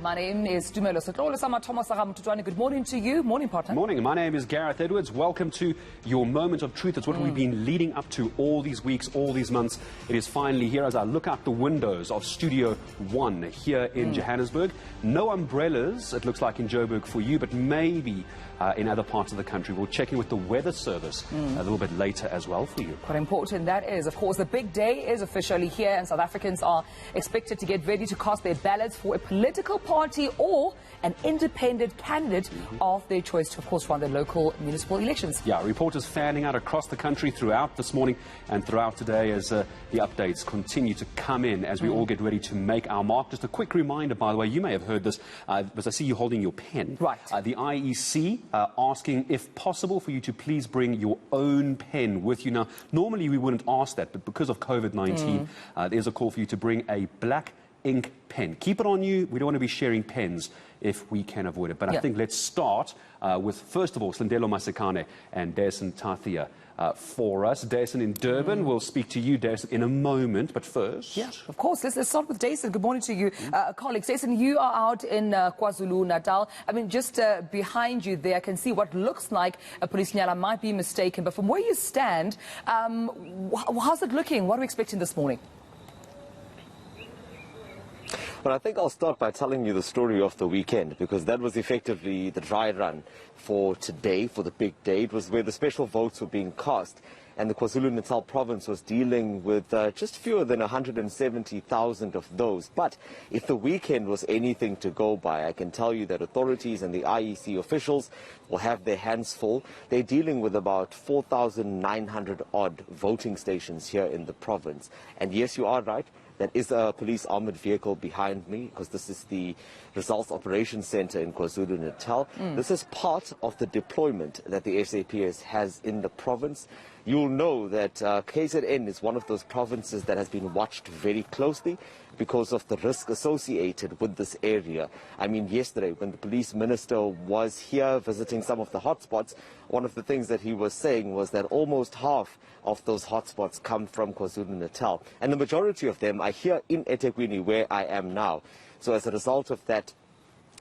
My name is Dumelo Sotlolo. Good morning to you. Morning, partner. Morning. My name is Gareth Edwards. Welcome to your moment of truth. It's what we've been leading up to all these weeks, all these months. It is finally here as I look out the windows of Studio 1 here in Johannesburg. No umbrellas, it looks like in Joburg for you, but maybe in other parts of the country. We'll check in with the weather service a little bit later as well for you. Quite important that is. Of course, the big day is officially here, and South Africans are expected to get ready to cast their ballots for a political party or an independent candidate of their choice to, of course, run the local municipal elections. Yeah, reporters fanning out across the country throughout this morning and throughout today as the updates continue to come in as we all get ready to make our mark. Just a quick reminder, by the way, you may have heard this, because I see you holding your pen. Right. The IEC asking, if possible, for you to please bring your own pen with you. Now, normally we wouldn't ask that, but because of COVID-19, there's a call for you to bring a black ink pen. Keep it on you. We don't want to be sharing pens if we can avoid it. But I think let's start with, first of all, Slindelo, Masikane and Dasen, Thathiah for us. Dasen in Durban. We'll speak to you, Dasen, in a moment. But first... Yeah, of course. Let's start with Dasen. Good morning to you, colleagues. Dasen, you are out in KwaZulu-Natal. I mean, just behind you there, I can see what looks like a police nyala. I might be mistaken. But from where you stand, how's it looking? What are we expecting this morning? But I think I'll start by telling you the story of the weekend, because that was effectively the dry run for today, for the big day. It was where the special votes were being cast, and the KwaZulu-Natal province was dealing with just fewer than 170,000 of those. But if the weekend was anything to go by, I can tell you that authorities and the IEC officials will have their hands full. They're dealing with about 4,900 odd voting stations here in the province. And yes, you are right. That is a police armored vehicle behind me, because this is the Results Operations Center in KwaZulu-Natal. This is part of the deployment that the SAPS has in the province. You'll know that KZN is one of those provinces that has been watched very closely because of the risk associated with this area. I mean, yesterday when the police minister was here visiting some of the hotspots, one of the things that he was saying was that almost half of those hotspots come from KwaZulu-Natal. And the majority of them are here in eThekwini, where I am now. So as a result of that,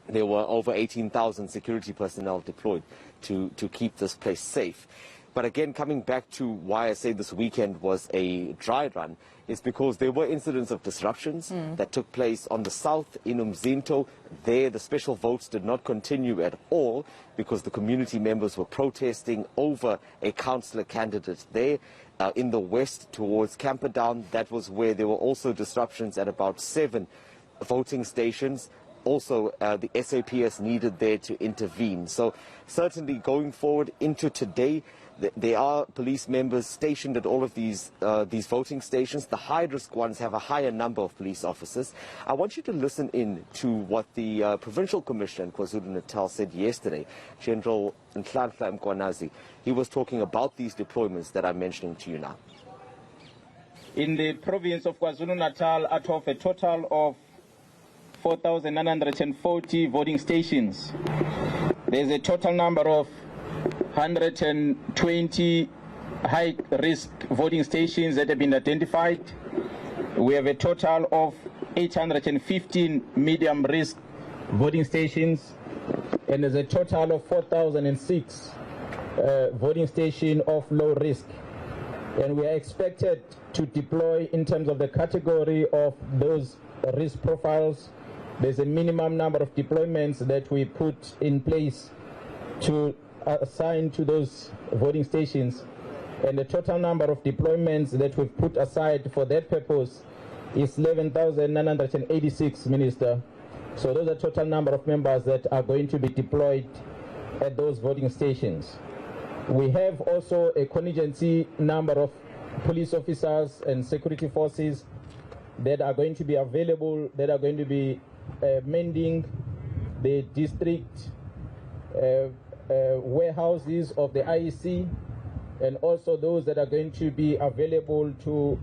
there were over 18,000 security personnel deployed to keep this place safe. But again, coming back to why I say this weekend was a dry run, is because there were incidents of disruptions that took place on the south in Umzinto. There, the special votes did not continue at all because the community members were protesting over a councillor candidate there. In the west towards Camperdown, that was where there were also disruptions at about 7 voting stations. Also, the SAPS needed there to intervene. So certainly going forward into today, there are police members stationed at all of these voting stations. The high-risk ones have a higher number of police officers. I want you to listen in to what the Provincial Commissioner in KwaZulu-Natal said yesterday, General Nhlanhla Mkwanazi. He was talking about these deployments that I'm mentioning to you now. In the province of KwaZulu-Natal, out of a total of 4,940 voting stations, there's a total number of 120 high-risk voting stations that have been identified. We have a total of 815 medium-risk voting stations, and there's a total of 4,006 voting stations of low risk. And we are expected to deploy, in terms of the category of those risk profiles, there's a minimum number of deployments that we put in place to assign to those voting stations, and the total number of deployments that we've put aside for that purpose is 11,986, Minister. So those are the total number of members that are going to be deployed at those voting stations. We have also a contingency number of police officers and security forces that are going to be available, that are going to be mending the district warehouses of the IEC, and also those that are going to be available to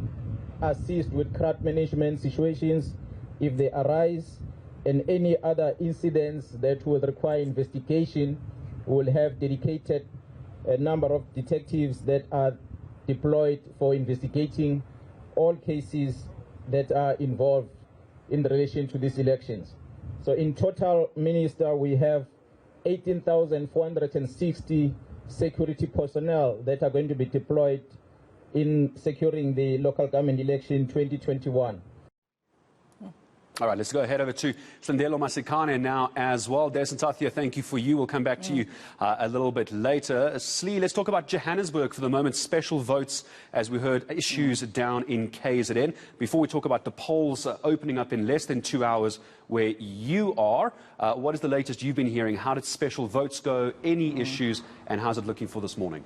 assist with crowd management situations if they arise, and any other incidents that will require investigation. We'll have dedicated a number of detectives that are deployed for investigating all cases that are involved in relation to these elections. So in total, Minister, we have 18,460 security personnel that are going to be deployed in securing the local government election 2021. All right, let's go ahead over to Slindelo Masikane now as well. Dasen, Thathiah, thank you for you. We'll come back to you a little bit later. Slee, let's talk about Johannesburg for the moment. Special votes, as we heard, issues down in KZN. Before we talk about the polls opening up in less than 2 hours where you are, what is the latest you've been hearing? How did special votes go? Any issues? And how's it looking for this morning?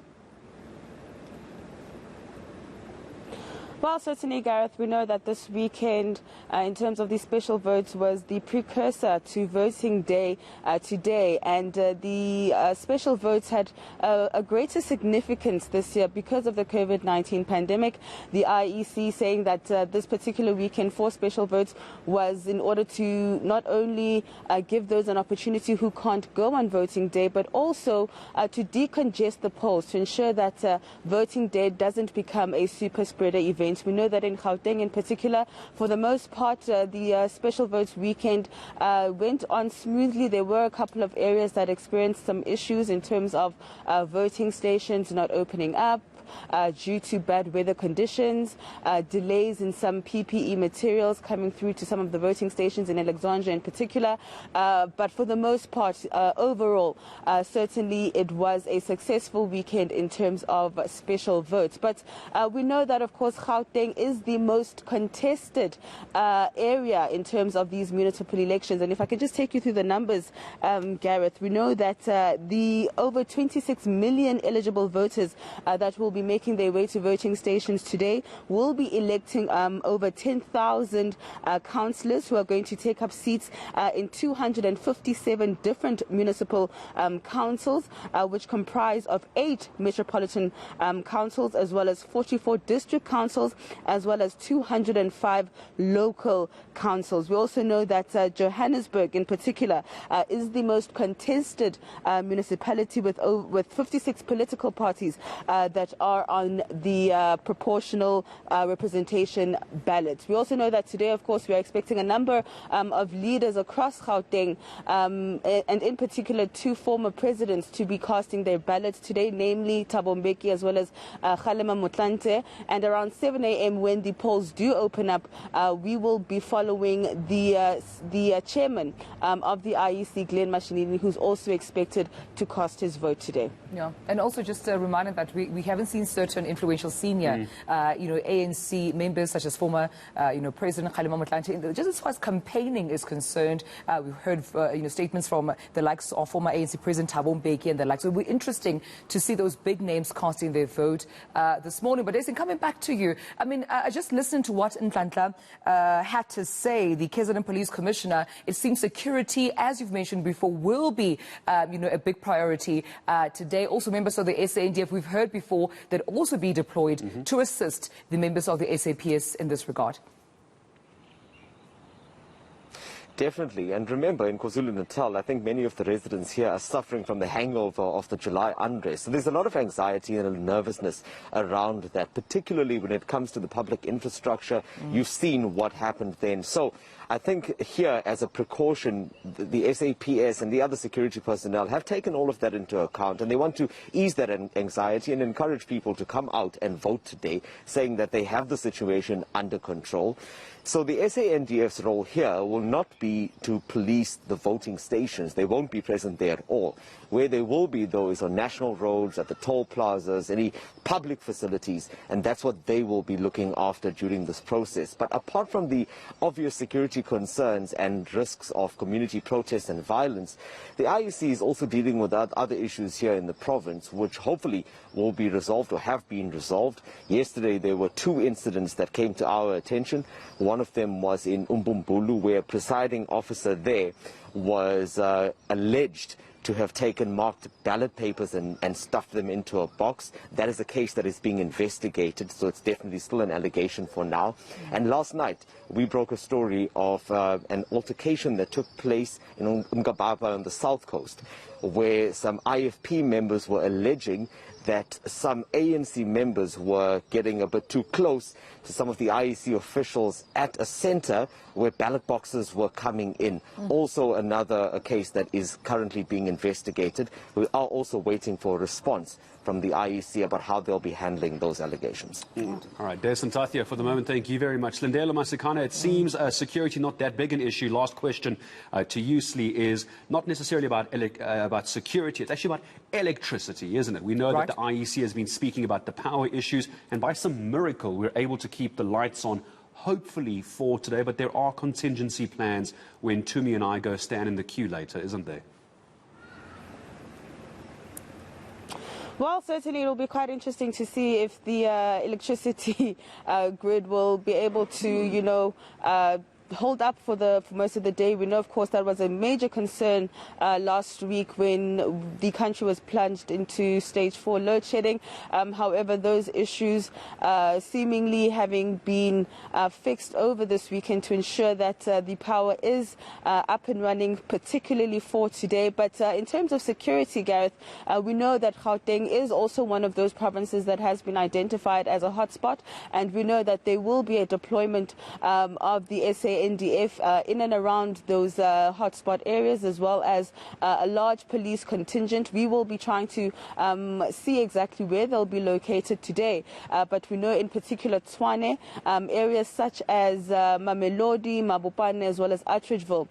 Well, certainly, Gareth, we know that this weekend, in terms of these special votes, was the precursor to voting day today. And the special votes had a greater significance this year because of the COVID-19 pandemic. The IEC saying that this particular weekend for special votes was in order to not only give those an opportunity who can't go on voting day, but also to decongest the polls, to ensure that voting day doesn't become a super spreader event. We know that in Gauteng in particular, for the most part, the special votes weekend went on smoothly. There were a couple of areas that experienced some issues in terms of voting stations not opening up due to bad weather conditions, delays in some PPE materials coming through to some of the voting stations in Alexandria in particular. But for the most part, overall, certainly it was a successful weekend in terms of special votes. But we know that, of course, Gauteng is the most contested area in terms of these municipal elections. And if I can just take you through the numbers, Gareth, we know that the over 26 million eligible voters that will be making their way to voting stations today will be electing over 10,000 councillors who are going to take up seats in 257 different municipal councils, which comprise of 8 metropolitan councils, as well as 44 district councils, as well as 205 local councils. We also know that Johannesburg in particular is the most contested municipality with 56 political parties that are on the proportional representation ballot. We also know that today, of course, we are expecting a number of leaders across Gauteng, and in particular 2 former presidents to be casting their ballots today, namely Thabo Mbeki as well as Kgalema Motlanthe. And around 7 a.m. when the polls do open up, we will be following the chairman of the IEC, Glenn Mashinini, who's also expected to cast his vote today. Yeah, and also just a reminder that we haven't seen certain influential senior, ANC members such as former, President Kgalema Motlanthe. Just as far as campaigning is concerned, we've heard, statements from the likes of former ANC President Thabo Mbeki and the likes. So it will be interesting to see those big names casting their vote this morning. But Dasen, coming back to you, I mean, I just listened to what Nhlanhla had to say, the KZN Police Commissioner. It seems security, as you've mentioned before, will be, a big priority today. Also, members of the SANDF, we've heard before, that also be deployed to assist the members of the SAPS in this regard. Definitely. And remember, in KwaZulu-Natal, I think many of the residents here are suffering from the hangover of the July unrest. So there's a lot of anxiety and a nervousness around that, particularly when it comes to the public infrastructure. You've seen what happened then. So I think here, as a precaution, the SAPS and the other security personnel have taken all of that into account, and they want to ease that anxiety and encourage people to come out and vote today, saying that they have the situation under control. So the SANDF's role here will not be to police the voting stations. They won't be present there at all. Where they will be, though, is on national roads, at the toll plazas, any public facilities, and that's what they will be looking after during this process. But apart from the obvious security concerns and risks of community protests and violence, the IEC is also dealing with other issues here in the province, which hopefully will be resolved or have been resolved. Yesterday, there were 2 incidents that came to our attention. One of them was in Umbumbulu, where a presiding officer there was alleged to have taken marked ballot papers and stuffed them into a box. That is a case that is being investigated, so it's definitely still an allegation for now. And last night, we broke a story of an altercation that took place in Umgababa on the south coast, where some IFP members were alleging that some ANC members were getting a bit too close to some of the IEC officials at a center where ballot boxes were coming in. Also another case that is currently being investigated. We are also waiting for a response from the IEC about how they'll be handling those allegations. All right, Dasen, Thathiah, for the moment, thank you very much. Slindelo, Masikane, it seems security not that big an issue. Last question to you, Slee, is not necessarily about security. It's actually about electricity, isn't it? We know that the IEC has been speaking about the power issues, and by some miracle, we're able to keep the lights on, hopefully for today, but there are contingency plans when Tumi and I go stand in the queue later, isn't there? Well, certainly it will be quite interesting to see if the electricity grid will be able to, hold up for most of the day. We know, of course, that was a major concern last week when the country was plunged into stage 4 load shedding. However, those issues seemingly having been fixed over this weekend to ensure that the power is up and running, particularly for today. But in terms of security, Gareth, we know that Gauteng is also one of those provinces that has been identified as a hotspot, and we know that there will be a deployment of the SANDF in and around those hotspot areas, as well as a large police contingent. We will be trying to see exactly where they'll be located today, but we know in particular Tshwane, areas such as Mamelodi, Mabopane, as well as Atteridgeville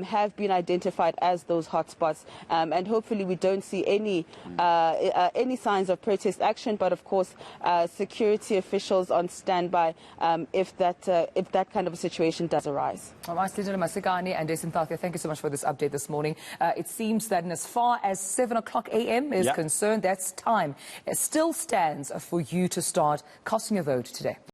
have been identified as those hotspots, and hopefully we don't see any signs of protest action, but of course security officials on standby if that kind of a situation does arise. All right, Slindelo, Masikane and Dasen, Thathiah, thank you so much for this update this morning. It seems that in as far as 7 o'clock a.m. is concerned, that's time. It still stands for you to start casting your vote today.